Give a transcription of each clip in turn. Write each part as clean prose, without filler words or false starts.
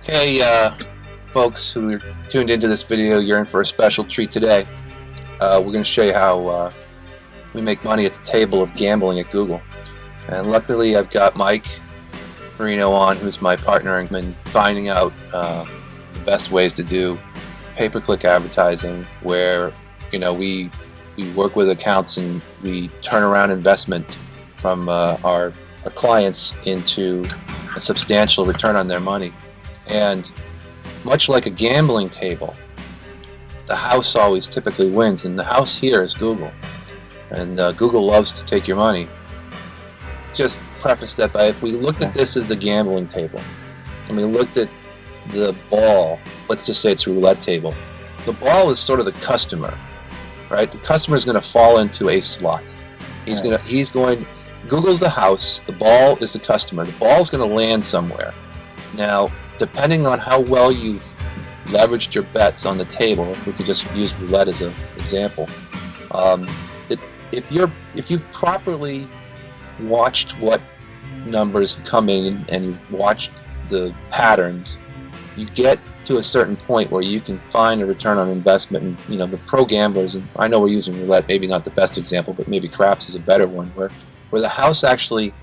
Hey, folks who are tuned into this video, you're in for a special treat today. We're going to show you how we make money at the table of gambling at Google. And luckily I've got Mike Marino on, who's my partner, and been finding out the best ways to do pay-per-click advertising, where we work with accounts and we turn around investment from our clients into a substantial return on their money. And much like a gambling table, the house always typically wins, and the house here is Google. And Google loves to take your money. Just preface that by, if we looked at this as the gambling table, and we looked at the ball, let's just say it's a roulette table, the ball is sort of the customer, right? The customer is going to fall into a slot. Google's the house, the ball is the customer. The ball's going to land somewhere. Now, depending on how well you've leveraged your bets on the table, if we could just use roulette as an example, if you've properly watched what numbers have come in and you've watched the patterns, you get to a certain point where you can find a return on investment. And the pro gamblers, and I know we're using roulette, maybe not the best example, but maybe craps is a better one, where the house actually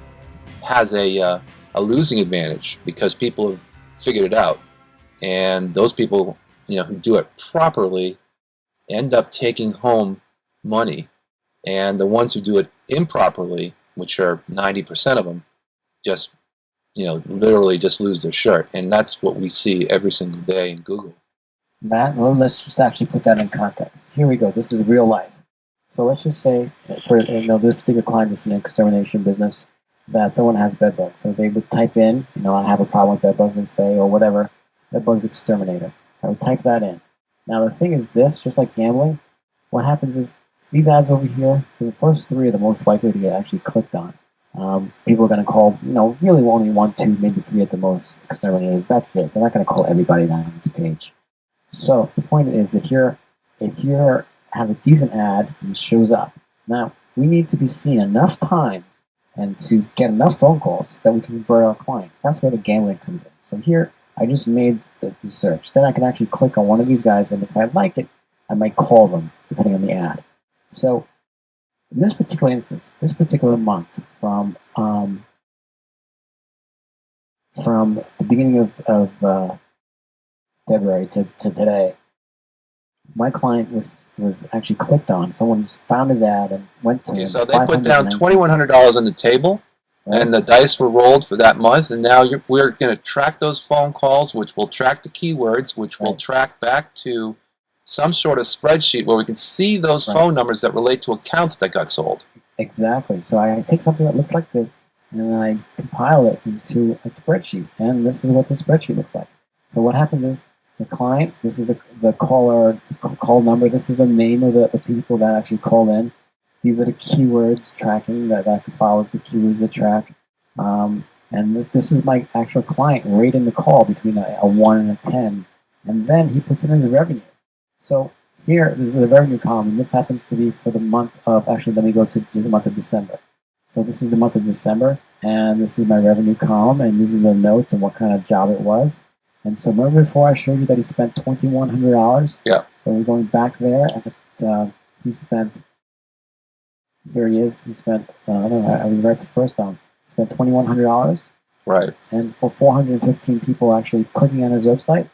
has a losing advantage because people have figured it out, and those people who do it properly end up taking home money, and the ones who do it improperly, which are 90% of them, just literally just lose their shirt. And that's what we see every single day in Google. Well, let's just actually put that in context. Here we go. This is real life. So let's just say, for this particular client is an extermination business, that someone has bed bugs. So they would type in, I have a problem with bed bugs, and say, or whatever, bed bugs exterminator. I would type that in. Now the thing is this, just like gambling, what happens is these ads over here, the first three are the most likely to get actually clicked on. People are going to call, really only 1, 2, maybe 3 at the most exterminators. That's it. They're not going to call everybody down on this page. So the point is, if you have a decent ad and it shows up, now we need to be seen enough times and to get enough phone calls that we can convert our client. That's where the gambling comes in. So here, I just made the search. Then I can actually click on one of these guys, and if I like it, I might call them, depending on the ad. So in this particular instance, this particular month, from the beginning of February to today, my client was actually clicked on. Someone found his ad and went to him. So they put down $2,100 on the table, right, and the dice were rolled for that month, and now we're going to track those phone calls, which will track the keywords, which will track back to some sort of spreadsheet where we can see those phone numbers that relate to accounts that got sold. Exactly. So I take something that looks like this, and I compile it into a spreadsheet, and this is what the spreadsheet looks like. So what happens is, the client, this is the call number, this is the name of the people that actually call in. These are the keywords tracking that follows the keywords that track. And this is my actual client rating the call between a 1 and a 10. And then he puts in his revenue. So here, this is the revenue column, and this happens to be for the month of, actually, let me go to the month of December. So this is the month of December, and this is my revenue column, and these are the notes and what kind of job it was. And so remember before I showed you that he spent $2,100? Yeah. So we're going back there, and he spent, here he is, he spent, I was right the first time, he spent $2,100. Right. And for 415 people actually clicking on his website,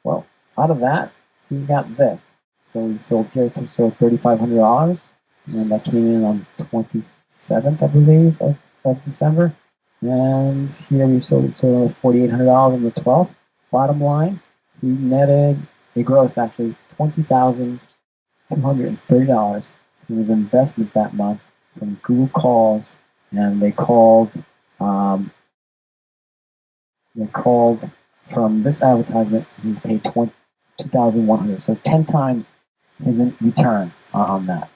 well, out of that, he got this. So he sold $3,500, and that came in on 27th, I believe, of December. And here we sold $4,800 on the 12th. Bottom line, he netted a gross, actually, $20,230 in his investment that month from Google calls, and they called from this advertisement. He paid $2,100, so 10 times his return on that.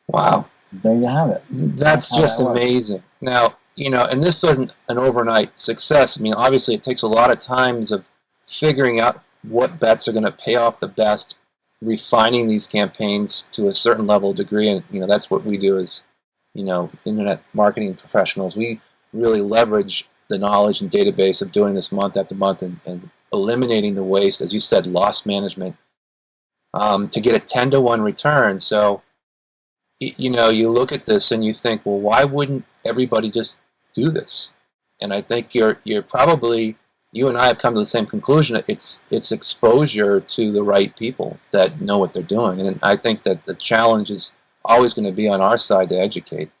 Wow. So there you have it. That's just amazing. Now, and this wasn't an overnight success. I mean, obviously, it takes a lot of times of figuring out what bets are going to pay off the best, refining these campaigns to a certain level of degree, and that's what we do as internet marketing professionals. We really leverage the knowledge and database of doing this month after month, and eliminating the waste, as you said, loss management, to get a 10-to-1 return. So, you know, you look at this and you think, well, why wouldn't everybody just do this? And I think you're probably, you and I have come to the same conclusion. It's exposure to the right people that know what they're doing. And I think that the challenge is always going to be on our side to educate.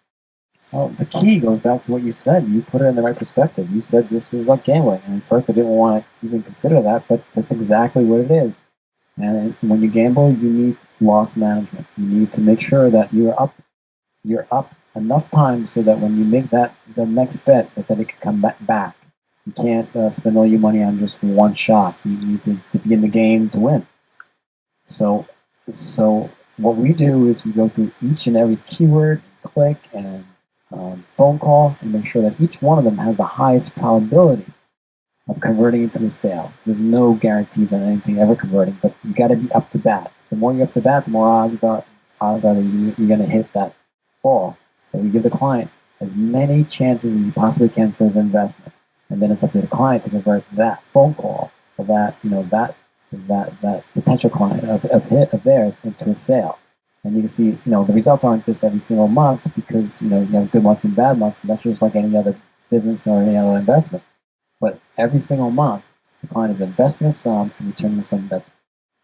Well, the key goes back to what you said. You put it in the right perspective. You said this is like gambling. And at first I didn't want to even consider that, but that's exactly what it is. And when you gamble, you need loss management. You need to make sure that you're up enough time so that when you make the next bet, that it can come back. You can't spend all your money on just one shot. You need to be in the game to win. So what we do is we go through each and every keyword, click, and phone call, and make sure that each one of them has the highest probability of converting into a sale. There's no guarantees on anything ever converting, but you got to be up to bat. The more you're up to bat, the more odds are that you're going to hit that ball. So we give the client as many chances as you possibly can for his investment, and then it's up to the client to convert that phone call or that potential client of theirs into a sale. And you can see, the results aren't just every single month because you have good months and bad months, and that's just like any other business or any other investment. But every single month, the client is investing a sum and returning something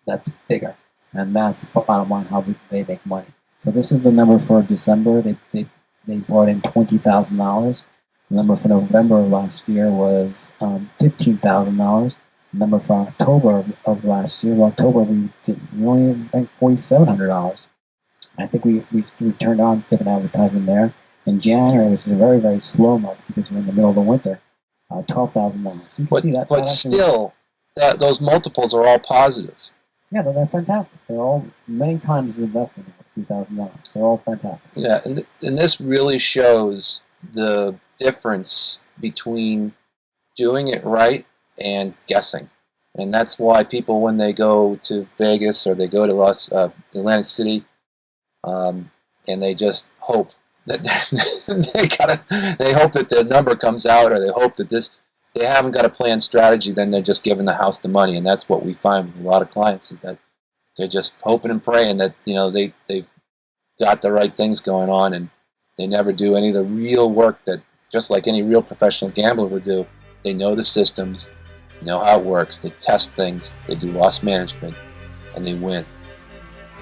that's bigger, and that's the bottom line how they make money. So this is the number for December. They brought in $20,000. The number for November of last year was $15,000. The number for October of last year, we only banked $4,700. I think we turned on different advertising there. In January, which is a very, very slow month because we're in the middle of the winter, $12,000. So you can see that. But still, those multiples are all positive. Yeah, they're fantastic. They're all many times the investment of $2,000. They're all fantastic. Yeah, and this really shows the difference between doing it right and guessing. And that's why people, when they go to Vegas or they go to Atlantic City, and they just hope that they hope that the number comes out, or they hope that they haven't got a planned strategy, then they're just giving the house the money. And that's what we find with a lot of clients, is that they're just hoping and praying that they've got the right things going on, and they never do any of the real work that, just like any real professional gambler would do. They know the systems, know how it works, they test things, they do loss management, and they win.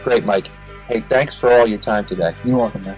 Great, Mike. Hey, thanks for all your time today. You're welcome, man.